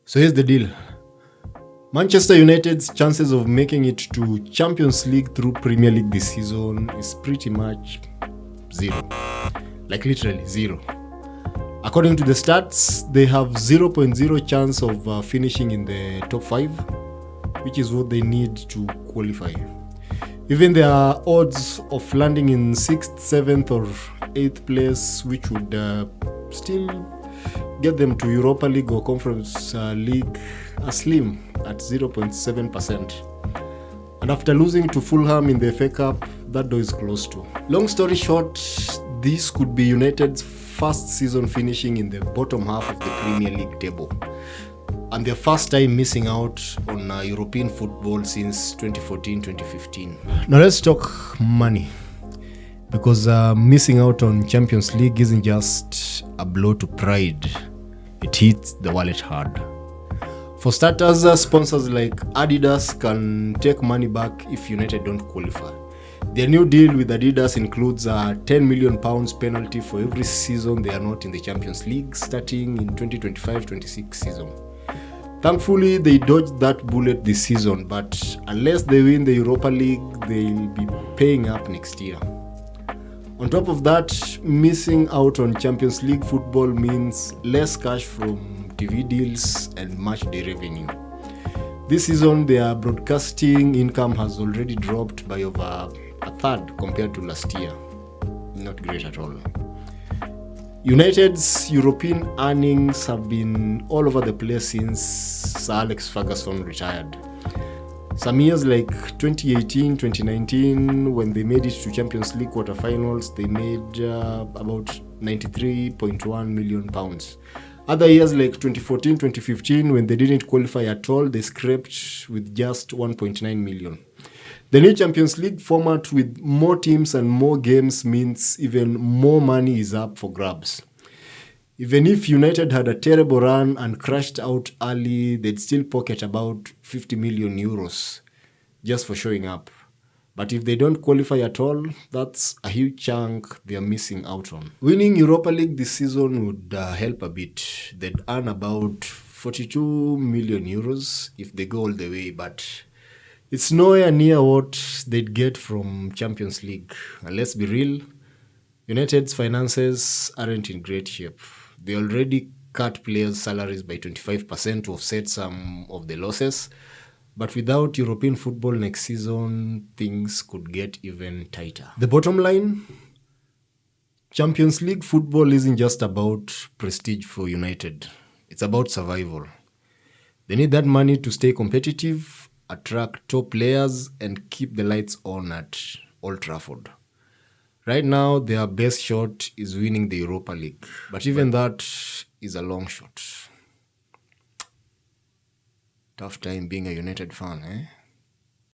So here's the deal. Manchester United's chances of making it to Champions League through Premier League this season is pretty much zero. Like literally zero. According to the stats, they have 0.0 chance of finishing in the top 5, which is what they need to qualify. Even their odds of landing in 6th, 7th or 8th place, which would still get them to Europa League or Conference League, are slim at 0.7%. And after losing to Fulham in the FA Cup, that door is close to. Long story short, this could be United's first season finishing in the bottom half of the Premier League table, and their first time missing out on European football since 2014-2015. Now let's talk money, because missing out on Champions League isn't just a blow to pride, it hits the wallet hard. For starters, sponsors like Adidas can take money back if United don't qualify. Their new deal with Adidas includes a £10 million penalty for every season they are not in the Champions League, starting in 2025-26 season. Thankfully, they dodged that bullet this season, but unless they win the Europa League, they'll be paying up next year. On top of that, missing out on Champions League football means less cash from TV deals and match day revenue. This season, their broadcasting income has already dropped by over a third compared to last year. Not great at all. United's European earnings have been all over the place since Sir Alex Ferguson retired. Some years like 2018, 2019, when they made it to Champions League quarterfinals, they made about £93.1 million. Other years like 2014, 2015, when they didn't qualify at all, they scraped with just 1.9 million. The new Champions League format with more teams and more games means even more money is up for grabs. Even if United had a terrible run and crashed out early, they'd still pocket about 50 million euros just for showing up. But if they don't qualify at all, that's a huge chunk they're missing out on. Winning Europa League this season would help a bit. They'd earn about 42 million euros if they go all the way, but it's nowhere near what they'd get from Champions League. And let's be real, United's finances aren't in great shape. They already cut players' salaries by 25% to offset some of the losses. But without European football next season, things could get even tighter. The bottom line, Champions League football isn't just about prestige for United. It's about survival. They need that money to stay competitive, attract top players, and keep the lights on at Old Trafford. Right now, their best shot is winning the Europa League. But even that is a long shot. Tough time being a United fan, eh?